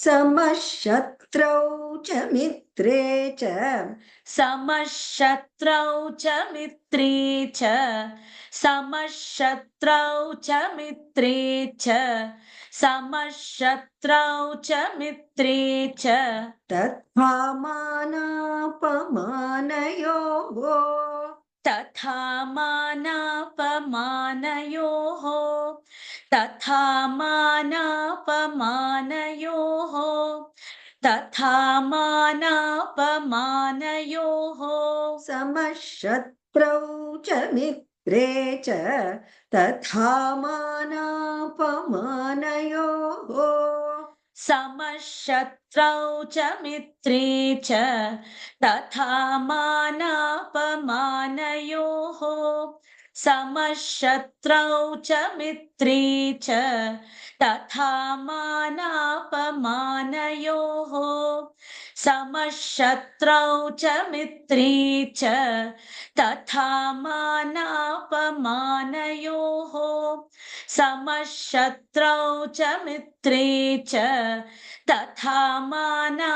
समशत्रौ च मित्रे च समशत्रौ च मित्रे च समशत्रौ च मित्रे च समशत्रौ च मित्रे च तथा मानापमानयोः तथा मानापमानयोः तथा मानापमानयोः तथा मानापमानयोः समशत्रौ च मित्रे च तथा मानापमानयोः समशत्रौ च मित्रे च तथा मानापमानयोः समशत्रौ च मित्रे च तथा मानापमानयोः समशत्रौ च मित्रे च तथा मानापमानयोः समशत्रौ च मित्रे च तथा मानापमानयोः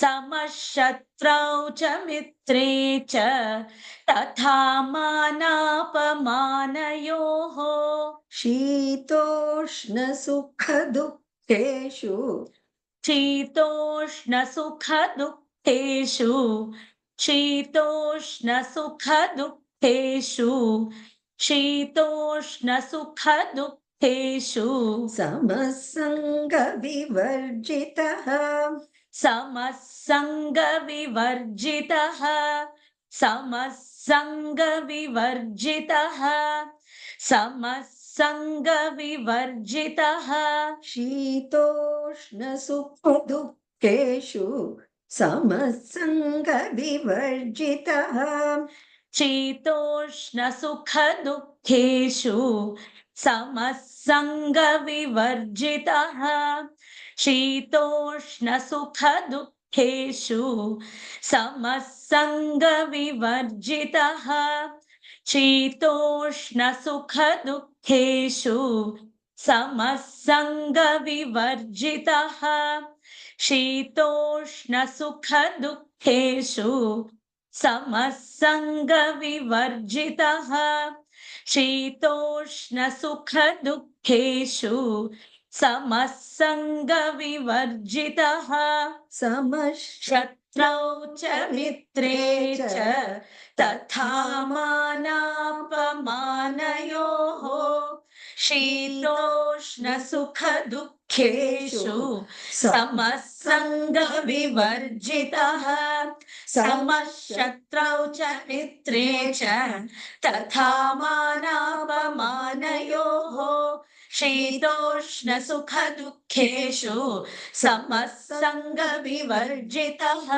समशत्रौ च मित्रे च तथा मानापमानयोः शीतोष्णसुखदुःखेषु शीतोष्णसुखदुःखेषु शीतोष्णसुखदुःखेषु शीतोष्णसुखदुःखेषु समसङ्गविवर्जितः समसङ्गविवर्जितः समसङ्गविवर्जितः समसङ्गविवर्जितः शीतोष्णसुखदुःखेषु समसङ्गविवर्जितः शीतोष्णसुखदुःखेषु समसङ्गविवर्जितः शीतोष्णसुखदुःखेषु समसङ्गविवर्जितः शीतोष्णसुखदुःखेषु समसङ्गविवर्जितः शीतोष्णसुखदुःखेषु समसङ्गविवर्जितः शीतोष्णसुखदुःखेषु समसङ्गविवर्जितः शत्रौ च मित्रे च तथा मानापमानयोः शीतोष्णसुखदुःखेषु समसङ्गविवर्जितः समशत्रौ च मित्रे च तथा मानापमानयोः शीतोष्णसुखदुःखेषु समसङ्गविवर्जितः